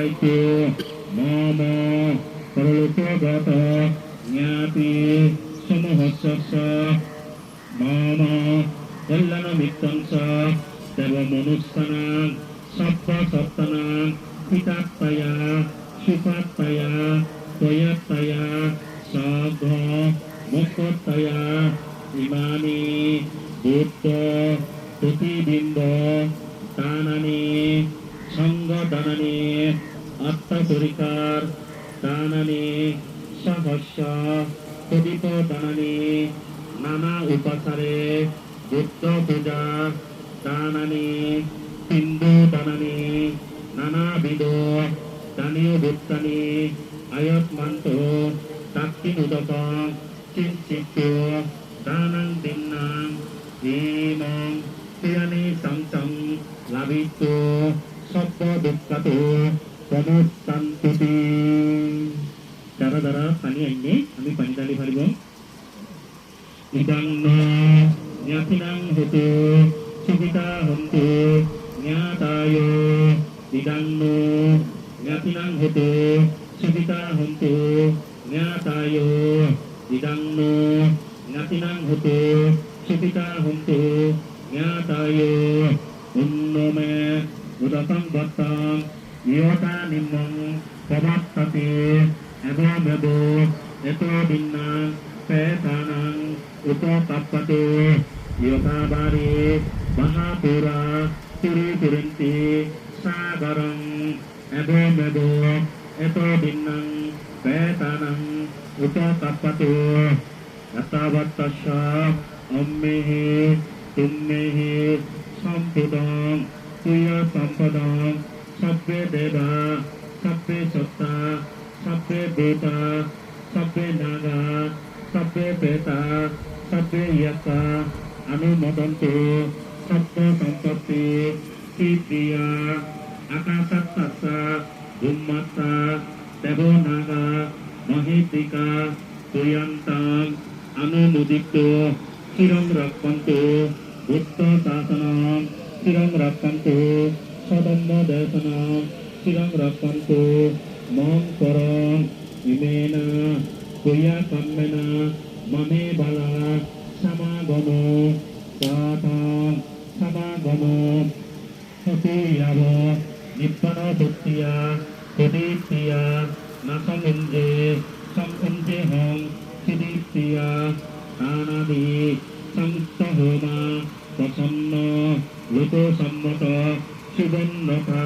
দায়িত্ব মম পরলোকগত জ্ঞাতি সমহস্য মম কল্যাণমিত্যংশ দেবমনুষ্ঠানাং সব্বসত্তানাং হিতাত্তয়া সুখাত্তয়া ত্বয়াত্তয়া সঘ্র মোক্ষত্তয়া ইমানি বুদ্ধ প্রতিবিম্ব দানানি সঙ্গ দানানি আত্মপরিকার দানানি সহস্য প্রদীপ দানানি নানা উপাচারে বুদ্ধ পূজা দানানি হিন্দু দানানি নানাবিধ দানীয় বুদ্ধানি আয়তমান্ত তাক্তিনুদক চিঞ্চিত দানাং দিন্নাং ইমং তিয়ানি সংসং লাভিত সব্য দুঃখাত প্রমুক্তান্তি যারা যারা পানি আইনে আমি পানি ডালি ফারিব ইদাং জ্ঞাতিনাং হতু সুবিধা হন্তু জ্ঞাতায় ইদাং জ্ঞাতিনাং হতু সুবিধা হন্তু জ্ঞাতায় ইদাং জ্ঞাতিনাং হতু সুবিধা হন্তু জ্ঞাতায় উন্নমে উদকং বত্তং ইয়তা নিম্নং প্রবর্ততে এবমেব এতো বিন্নাং পেতানাং উপকাপ্পতে ইয়থাবারে মহাপুরা পুরীপুরন্তি সাগরং এবমেব এতো বিন্নাং পেতানাং উপকাপ্পতে যথাবত্তস্য অম্মেহি তুম্মেহি সম্পুদং তুয় সম্পদং সব্বে দেবা সব্বে সত্তা সব্বে ভূতা সব্বে নাগা সব্বে প্রেতা সব্বে ইয়াকা অনুমোদন্তু সব্য সম্পত্তি কীর্তিয়া আকাশাত্তাসা ধূম্মাত্তা দেবনাগা মহিত্রিকা তুয়ান্তাং অনুমোদিত চিরং রক্ষন্তু বুদ্ধ শাসনং চিরং রক্ষন্তু সদম্য দেশনং চিরং রক্ষন্তু মং করং ইমেন কুয়া কাম্মেন মমে বালা সমাগম সাথং সমাগম সতীয়াব নিব্বান ভক্তিয়া প্রদীপ্তিয়া নাসঙ্গে সংকুঞ্জে হং সিদীপ্তিয়া তানাদি সংস্থহোমা প্রসন্ন লোকসম্মত সুবর্ণতা